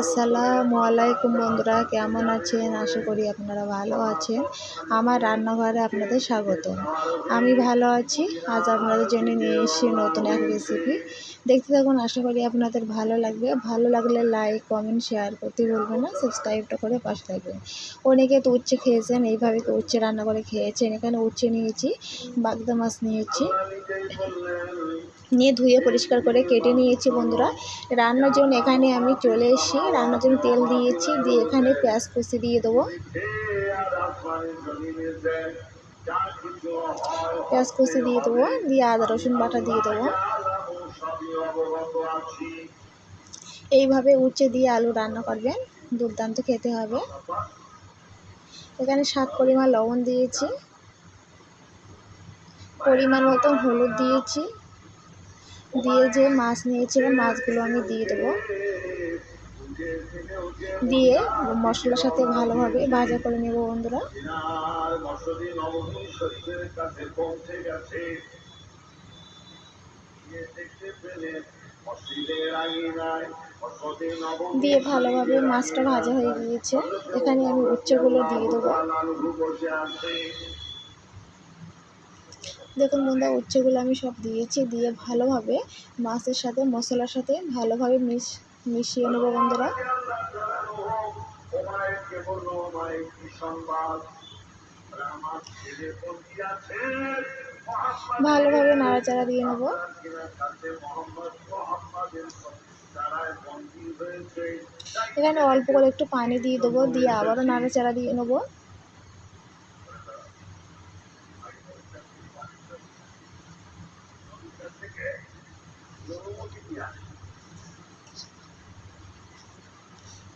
আসসালামু আলাইকুম বন্ধুরা, কেমন আছেন? আশা করি আপনারা ভালো আছেন। আমার রান্নাঘরে আপনাদের স্বাগতম। আমি ভালো আছি। আজ আপনাদের জন্য নিয়ে এসেছি নতুন এক রেসিপি। দেখতে থাকুন, আশা করি আপনাদের ভালো লাগবে। ভালো লাগলে লাইক, কমেন্ট, শেয়ার করতে ভুলবেন না। সাবস্ক্রাইবটা করে পাশে থাকবেন। অনেকে তো উচ্ছে খেয়েছেন, এইভাবে তো উচ্ছে রান্না করে খেয়েছেন। এখানে উচ্ছে নিয়েছি, বাগদা মাছ নিয়েছি, নিয়ে ধুয়ে পরিষ্কার করে কেটে নিয়েছি বন্ধুরা। রান্নার জন্য এখানে আমি চলে এসেছি। রান্নার জন্য তেল দিয়েছি, দিয়ে এখানে পেঁয়াজ কুচি দিয়ে দেবো। পেঁয়াজ কুচি দিয়ে দেবো, দিয়ে আদা রসুন বাটা দিয়ে দেবো। এইভাবে উচ্ছে দিয়ে আলু রান্না করবেন, দুর্দান্ত খেতে হবে। এখানে স্বাদ পরিমাণ লবণ দিয়েছি, পরিমাণ মতো হলুদ দিয়েছি, দিয়ে যে মাছ নিয়েছিলাম মাছগুলো আমি দিয়ে দেবো। দিয়ে মশলার সাথে ভালোভাবে ভাজা করে নেব বন্ধুরা। দিয়ে ভালোভাবে মাছটা ভাজা হয়ে গিয়েছে। এখানে আমি উচ্ছেগুলো দিয়ে দেবো। দেখুন বন্ধুরা, উচ্ছেগুলো আমি সব দিয়েছি, দিয়ে ভালোভাবে মাছের সাথে মশলার সাথে ভালোভাবে মিশিয়ে নেব বন্ধুরা। ভালোভাবে নাড়াচাড়া দিয়ে নেব। এখানে অল্প করে একটু পানি দিয়ে দেবো, দিয়ে আবারও নাড়াচাড়া দিয়ে নেব।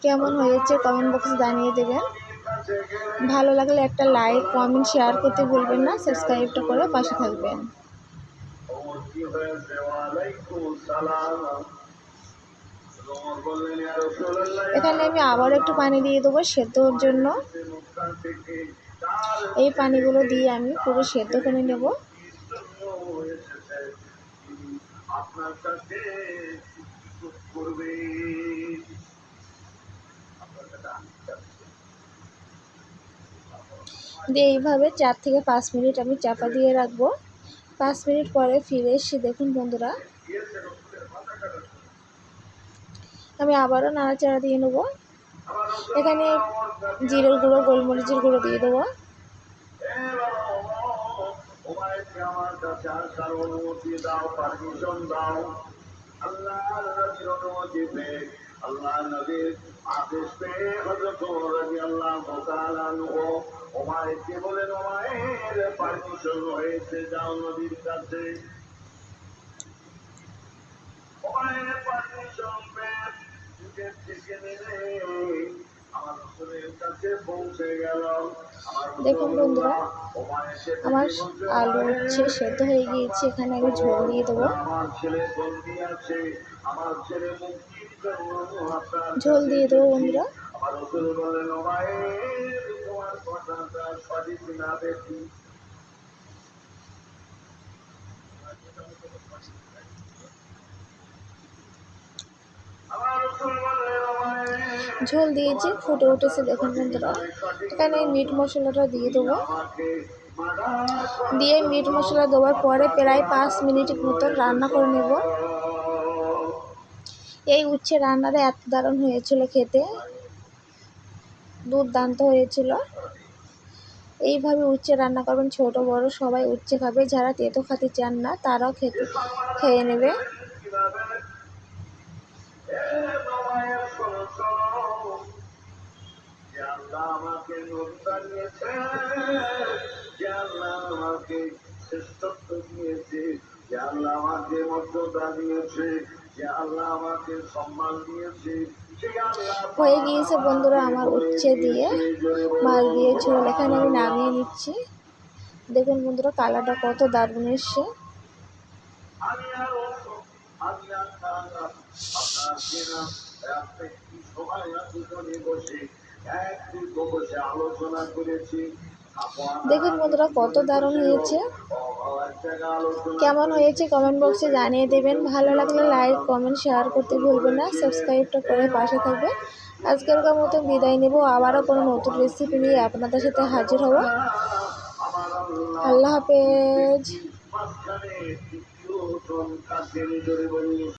কেমন হয়েছে কমেন্ট বক্সে জানিয়ে দেবেন। ভালো লাগলে একটা লাইক, কমেন্ট, শেয়ার করতে ভুলবেন না। সাবস্ক্রাইবটা করে পাশে থাকবেন। এখানে আমি আবার একটু পানি দিয়ে দেবো সেদ্ধর জন্য। এই পানিগুলো দিয়ে আমি পুরো সেদ্ধ করে নেব। দিয়ে এইভাবে 4 থেকে 5 মিনিট আমি চাপা দিয়ে রাখবো। 5 মিনিট পরে ফিরে এসে দেখুন বন্ধুরা, আমি আবারও নাড়াচাড়া দিয়ে নেব। এখানে জিরের গুঁড়ো, গোলমরিচের গুঁড়ো দিয়ে দেবো। আল্লাহ নবীর আদেশ পেয়ে হযরত ওমর রাদিয়াল্লাহু তাআলা আনহু ওমরকে বলেন, ওমরের পারমিশন হয়েছে, যাও নবীর কাছে। ওমরের পারমিশন পেয়ে যুগের থেকে নেমে আমার রাসূলের কাছে পৌঁছে গেল। দেখুন বন্ধুরা, আমার আলু উচ্ছে সেদ্ধ হয়ে গিয়েছে। এখানে আমি ঝোল দিয়ে দেবো। ঝোল দিয়ে দেবো বন্ধুরা। ঝোল দিয়েছি, ফুটে উঠেছে দেখুন বন্ধুরা। এখানে মিট মশলাটা দিয়ে দেবো। দিয়ে মিট মশলা দেওয়ার পরে প্রায় 5 মিনিট মতো রান্না করে নেব। এই উচ্ছে রান্নাটা এত দারুণ হয়েছিল, খেতে দুর্দান্ত হয়েছিল। এইভাবে উচ্ছে রান্না করবেন, ছোট বড় সবাই উচ্ছে খাবে। যারা তেতো খেতে চান না তারাও খেয়ে নেবে। আমাকে শ্রেষ্ঠত্ব দিয়েছে, যে আল্লাহ আমাকে মর্যাদা দিয়েছে, যে আল্লাহ আমাকে সম্মান দিয়েছে। হয়ে গিয়েছে বন্ধুরা আমার উচ্ছে দিয়ে মাছ দিয়ে ঝোল। এখানে আমি নামিয়ে নিচ্ছি। দেখুন বন্ধুরা, কালারটা কত দারুণ এসছে। বসে আলোচনা করেছি, দেখুন বন্ধুরা কত দারুণ হয়েছে। কেমন হয়েছে কমেন্ট বক্সে জানিয়ে দেবেন। ভালো লাগলে লাইক কমেন্ট শেয়ার করতে ভুলবেন না, সাবস্ক্রাইবটা করে পাশে থাকবেন। আজকেরকার মতো বিদায় নেব, আবারও কোনো নতুন রেসিপি নিয়ে আপনাদের সাথে হাজির হব। আল্লাহ হাফেজ।